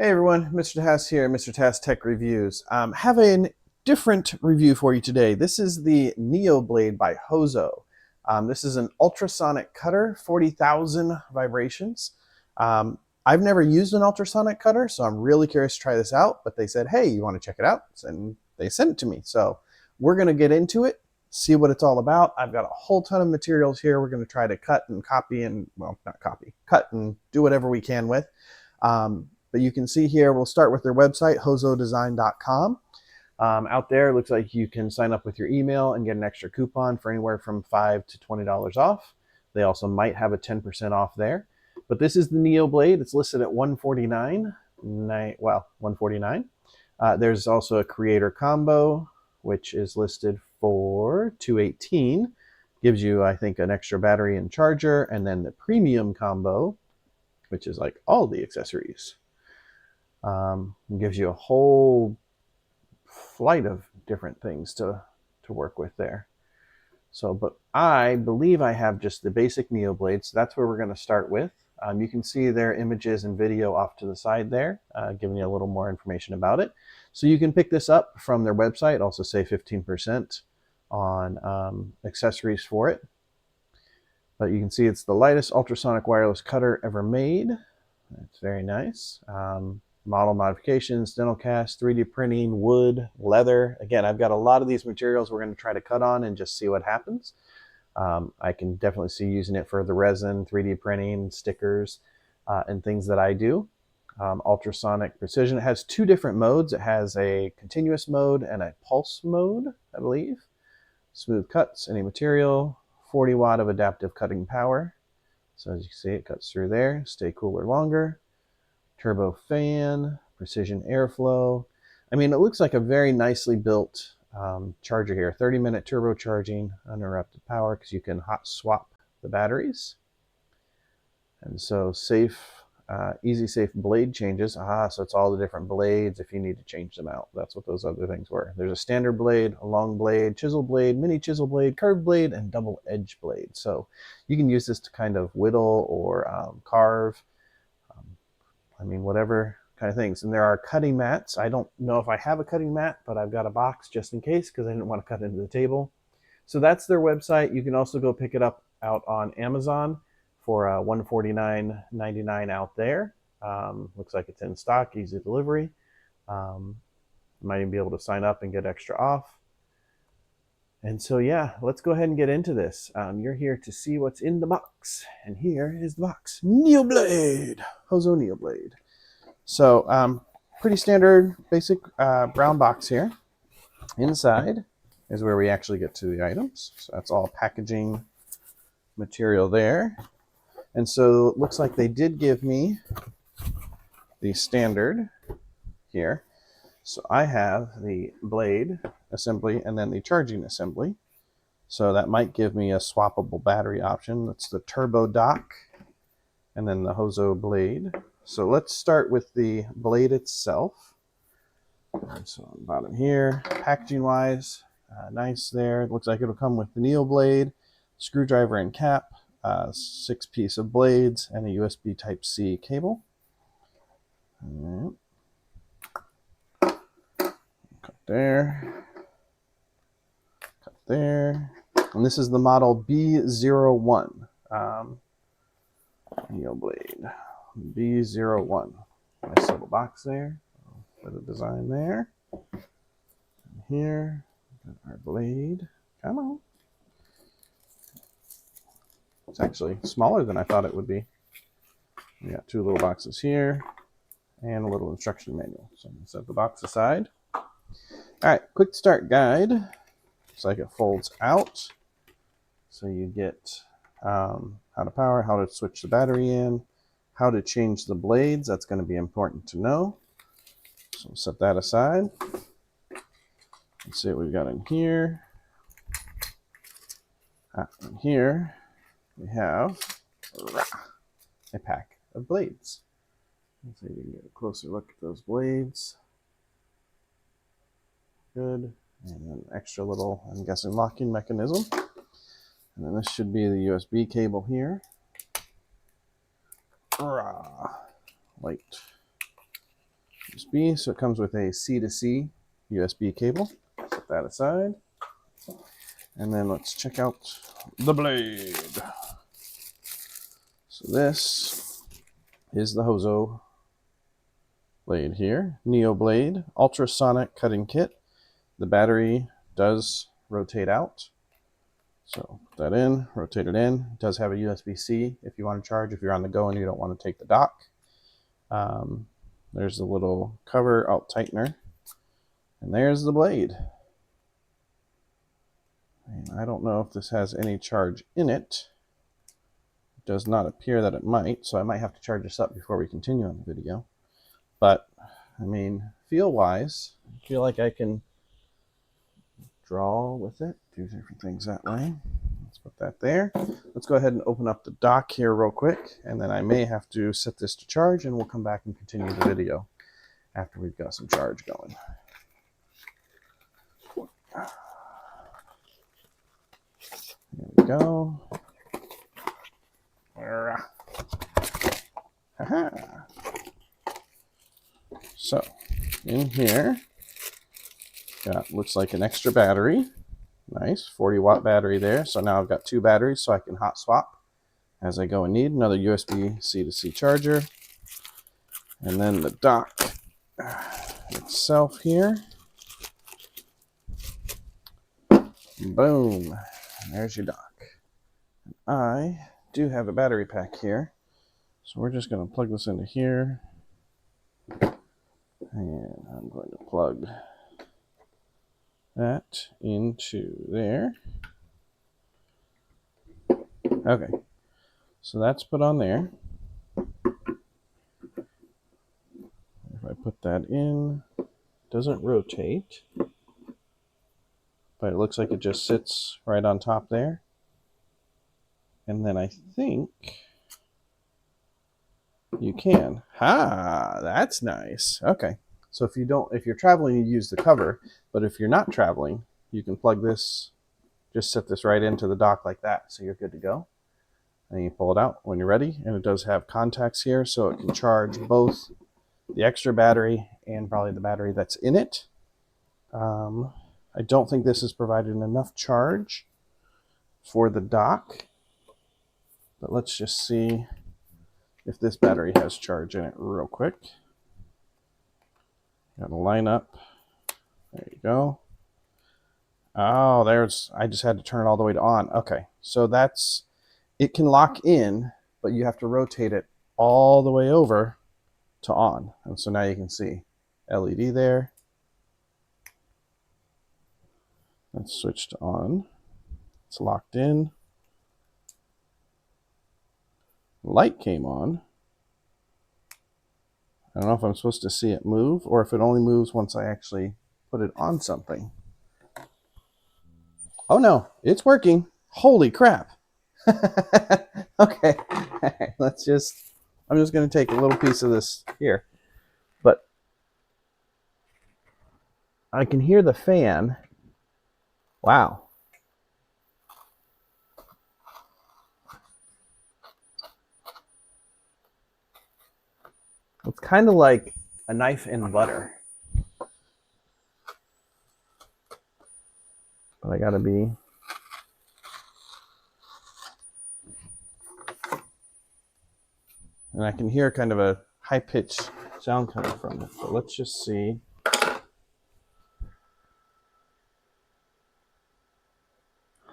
Hey everyone, MrTass here, MrTass Tech Reviews. Have a different review for you today. This is the NeoBlade by Hozo. This is an ultrasonic cutter, 40,000 vibrations. I've never used an ultrasonic cutter, so I'm really curious to try this out, but they said, hey, you want to check it out? And they sent it to me. So we're going to get into it, see what it's all about. I've got a whole ton of materials here. We're going to try to cut and copy and, well, not copy, cut and do whatever we can with. But you can see here, we'll start with their website, hozodesign.com. Out there, it looks like you can sign up with your email and get an extra coupon for anywhere from $5 to $20 off. They also might have a 10% off there. But this is the NeoBlade. It's listed at $149. Well, $149. There's also a creator combo, which is listed for $218. Gives you, I think, an extra battery and charger. And then the premium combo, which is like all the accessories. Gives you a whole flight of different things to work with there. So, but I believe I have just the basic NeoBlade, so that's where we're going to start with. You can see their images and video off to the side there, giving you a little more information about it. So you can pick this up from their website, also save 15% on accessories for it. But you can see it's the lightest ultrasonic wireless cutter ever made. It's very nice. Model modifications, dental cast, 3D printing, wood, leather. Again, I've got a lot of these materials we're going to try to cut on and just see what happens. I can definitely see using it for the resin, 3D printing, stickers, and things that I do. Ultrasonic precision. It has two different modes. It has a continuous mode and a pulse mode, I believe. Smooth cuts, any material, 40 watt of adaptive cutting power. So as you can see, it cuts through there. Stay cooler longer. Turbo fan, precision airflow. I mean, it looks like a very nicely built charger here. 30-minute turbo charging, uninterrupted power, because you can hot swap the batteries. And so safe, easy safe blade changes. So it's all the different blades if you need to change them out. That's what those other things were. There's a standard blade, a long blade, chisel blade, mini chisel blade, curved blade, and double edge blade. So you can use this to kind of whittle or carve. I mean, whatever kind of things. And there are cutting mats. I don't know if I have a cutting mat, but I've got a box just in case because I didn't want to cut into the table. So that's their website. You can also go pick it up out on Amazon for $149.99 out there. Looks like it's in stock, easy delivery. You might even be able to sign up and get extra off. And so, yeah, let's go ahead and get into this. You're here to see what's in the box. And here is the box. NeoBlade. Hozo NeoBlade. So, pretty standard, basic brown box here. Inside is where we actually get to the items. So that's all packaging material there. And so it looks like they did give me the standard here. So I have the blade assembly and then the charging assembly. So that might give me a swappable battery option. That's the turbo dock and then the Hozo blade. So let's start with the blade itself. So on the bottom here, packaging wise, nice there. It looks like it'll come with the NeoBlade, screwdriver and cap, 6-piece of blades, and a USB Type-C cable. All right. Cut there. Cut there. And this is the model B01. NeoBlade B01. Nice little box there. For the design there. And here, got our blade. Come on. It's actually smaller than I thought it would be. We got two little boxes here and a little instruction manual. So I'm going to set the box aside. All right, quick start guide. Looks like it folds out. So you get how to power, how to switch the battery in, how to change the blades. That's going to be important to know. So we'll set that aside. Let's see what we've got in here. In here we have a pack of blades. Let's see if we can get a closer look at those blades. Good. And an extra little, I'm guessing, locking mechanism. And then this should be the USB cable here. Light. USB, so it comes with a C to C USB cable. Set that aside. And then let's check out the blade. So this is the Hozo blade here, NeoBlade Ultrasonic Cutting Kit. The battery does rotate out. So put that in, rotate it in. It does have a USB-C if you want to charge, if you're on the go and you don't want to take the dock. There's the little cover out tightener. And there's the blade. And I don't know if this has any charge in it. It does not appear that it might, so I might have to charge this up before we continue on the video. But, I mean, feel-wise, I feel like I can draw with it, do different things that way. Let's put that there. Let's go ahead and open up the dock here real quick, and then I may have to set this to charge, and we'll come back and continue the video after we've got some charge going. There we go. So, in here, got looks like an extra battery. Nice, 40-watt battery there. So now I've got 2 batteries, so I can hot swap as I go and need. Another USB C-to-C charger. And then the dock itself here. Boom. There's your dock. I do have a battery pack here. So we're just going to plug this into here. And I'm going to plug that into there. Okay, so that's put on there. If I put that in, it doesn't rotate, but it looks like it just sits right on top there. And then I think you can. Ha, that's nice. Okay. So if you're traveling, you use the cover, but if you're not traveling, you can plug this, just set this right into the dock like that, so you're good to go. And you pull it out when you're ready, and it does have contacts here, so it can charge both the extra battery and probably the battery that's in it. I don't think this is provided enough charge for the dock, but let's just see if this battery has charge in it real quick. Got to line up. There you go. Oh, I just had to turn it all the way to on. Okay, so it can lock in, but you have to rotate it all the way over to on. And so now you can see LED there. Let's switch to on. It's locked in. Light came on. I don't know if I'm supposed to see it move or if it only moves once I actually put it on something. Oh no, it's working. Holy crap. Okay, I'm just going to take a little piece of this here. But I can hear the fan. Wow. It's kind of like a knife in butter. But I gotta be... And I can hear kind of a high-pitched sound coming from it. So let's just see.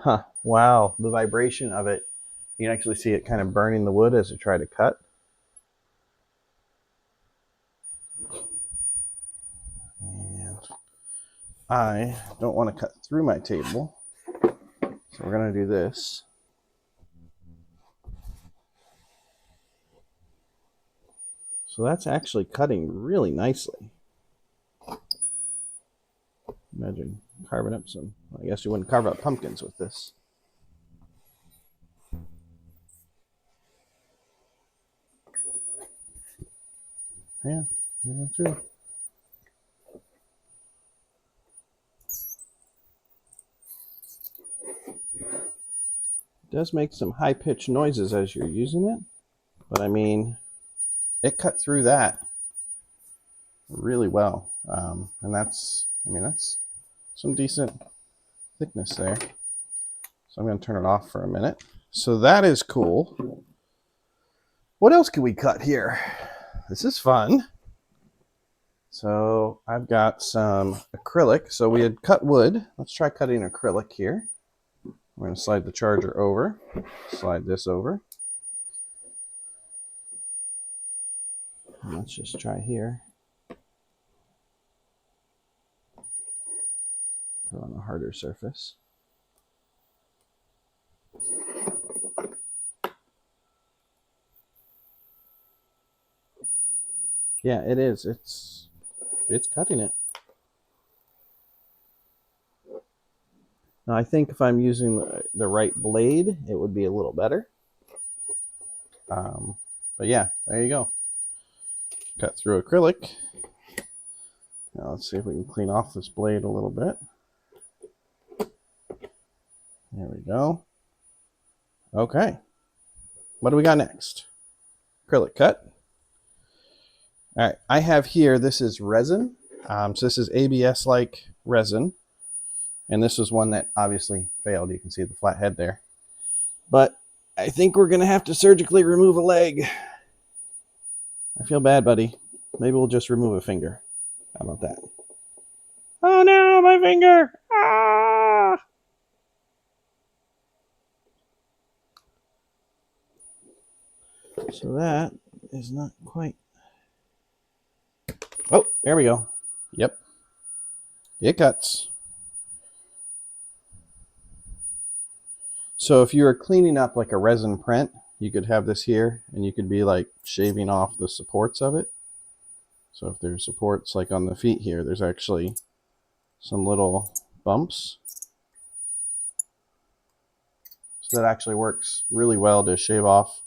Huh, wow, the vibration of it. You can actually see it kind of burning the wood as I try to cut. And I don't want to cut through my table, so we're going to do this. So that's actually cutting really nicely. Imagine carving up some, I guess you wouldn't carve up pumpkins with this. Yeah, through. It does make some high-pitched noises as you're using it, but I mean, it cut through that really well. And that's, I mean, that's some decent thickness there. So I'm going to turn it off for a minute. So that is cool. What else can we cut here? This is fun. So I've got some acrylic. So we had cut wood. Let's try cutting acrylic here. We're going to slide the charger over. Slide this over. And let's just try here. Put on a harder surface. Yeah, it is. It's cutting it. Now I think if I'm using the right blade, it would be a little better. But yeah, there you go. Cut through acrylic. Now let's see if we can clean off this blade a little bit. There we go. Okay. What do we got next? Acrylic cut. All right, I have here, this is resin. So this is ABS-like resin. And this was one that obviously failed. You can see the flat head there. But I think we're going to have to surgically remove a leg. I feel bad, buddy. Maybe we'll just remove a finger. How about that? Oh no, my finger! Ah! So that is not quite... Oh, there we go. Yep. It cuts. So if you were cleaning up like a resin print, you could have this here and you could be like shaving off the supports of it. So if there's supports like on the feet here, there's actually some little bumps. So that actually works really well to shave off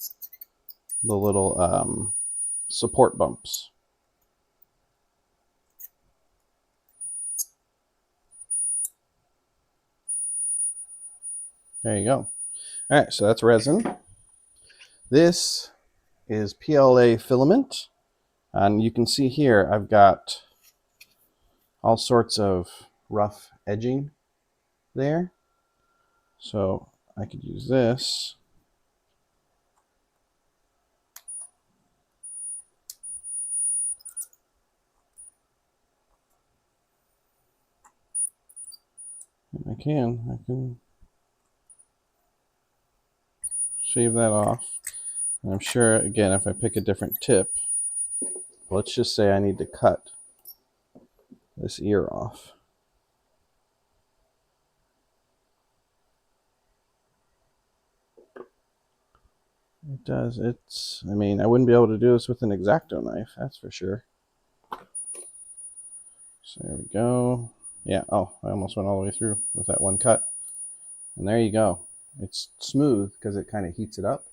the little support bumps. There you go. All right, so that's resin. This is PLA filament. And you can see here, I've got all sorts of rough edging there. So I could use this. And I can shave that off. And I'm sure, again, if I pick a different tip, let's just say I need to cut this ear off. It does. It's, I mean, I wouldn't be able to do this with an X-Acto knife, that's for sure. So there we go. Yeah, oh, I almost went all the way through with that one cut. And there you go. It's smooth because it kind of heats it up.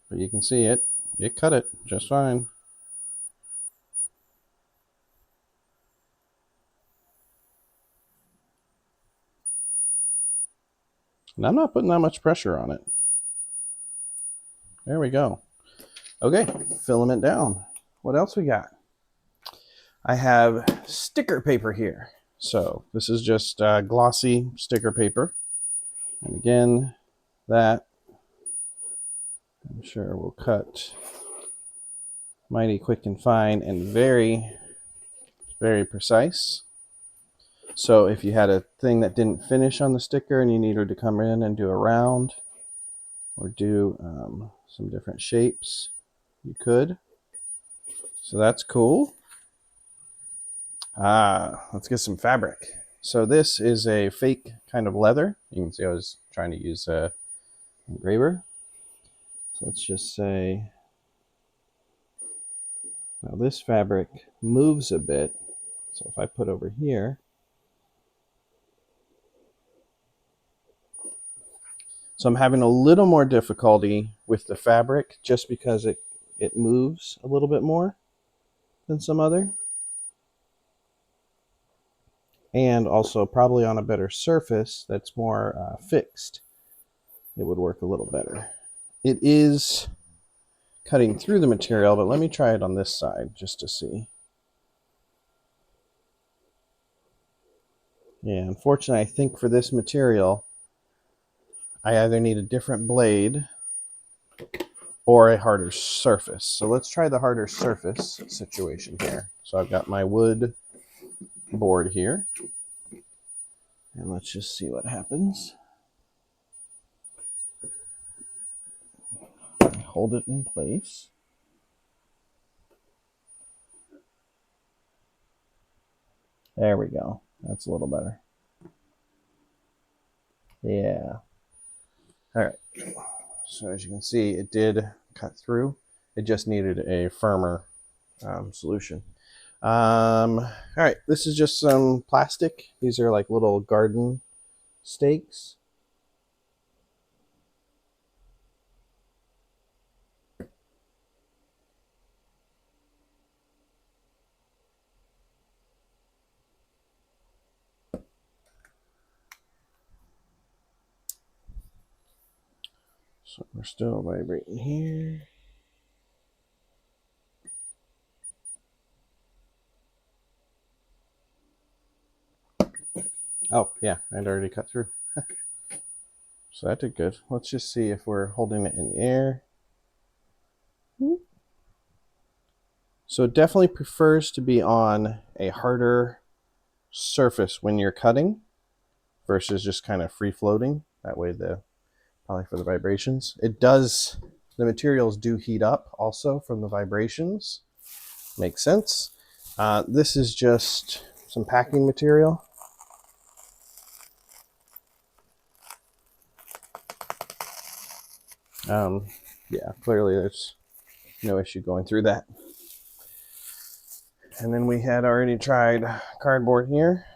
But you can see it cut it just fine. And I'm not putting that much pressure on it. There we go. Okay, filament down. What else we got? I have sticker paper here. So this is just glossy sticker paper. And again, that I'm sure will cut mighty quick and fine and very, very precise. So if you had a thing that didn't finish on the sticker and you needed to come in and do a round or do some different shapes, you could. So that's cool. Let's get some fabric. So this is a fake kind of leather. You can see I was trying to use a engraver. So let's just say, now this fabric moves a bit. So if I put over here, so I'm having a little more difficulty with the fabric just because it moves a little bit more than some other. And also probably on a better surface that's more fixed, it would work a little better. It is cutting through the material, but let me try it on this side just to see. Yeah, unfortunately, I think for this material, I either need a different blade or a harder surface. So let's try the harder surface situation here. So I've got my wood board here, and let's just see what happens. Hold it in place. There we go. That's a little better. Yeah. All right. So as you can see, it did cut through. It just needed a firmer solution. All right. This is just some plastic. These are like little garden stakes. So we're still vibrating here. Oh, yeah, I'd already cut through. So that did good. Let's just see if we're holding it in the air. So it definitely prefers to be on a harder surface when you're cutting versus just kind of free floating. That way, probably for the vibrations. It does, the materials do heat up also from the vibrations. Makes sense. This is just some packing material. Yeah, clearly there's no issue going through that. And then we had already tried cardboard here.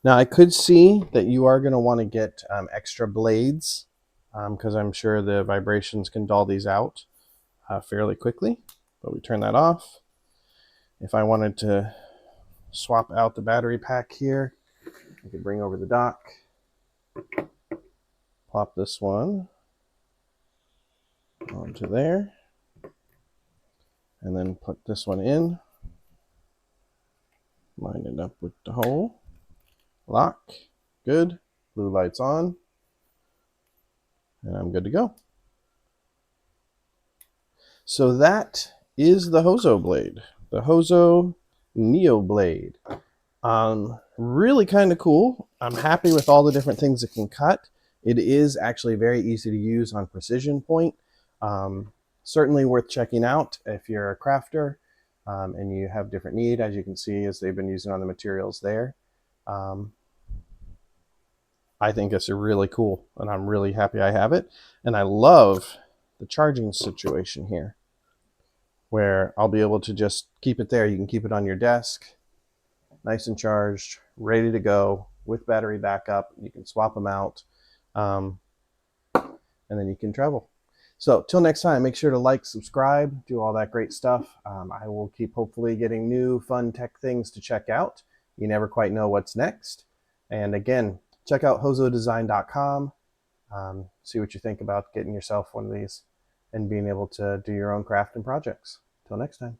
Now I could see that you are going to want to get extra blades because I'm sure the vibrations can dull these out fairly quickly, but we turn that off. If I wanted to swap out the battery pack here, I could bring over the dock, plop this one onto there, and then put this one in, line it up with the hole, lock, good, blue light's on, and I'm good to go. So that is the Hozo blade, the Hozo NeoBlade. Really kind of cool. I'm happy with all the different things it can cut. It is actually very easy to use on precision point. Certainly worth checking out if you're a crafter and you have different need, as you can see as they've been using on the materials there. I think it's really cool, and I'm really happy I have it. And I love the charging situation here, where I'll be able to just keep it there. You can keep it on your desk, nice and charged, ready to go with battery backup. You can swap them out, and then you can travel. So till next time, make sure to like, subscribe, do all that great stuff. I will keep hopefully getting new fun tech things to check out. You never quite know what's next. And again, check out hozodesign.com. See what you think about getting yourself one of these and being able to do your own craft and projects. Till next time.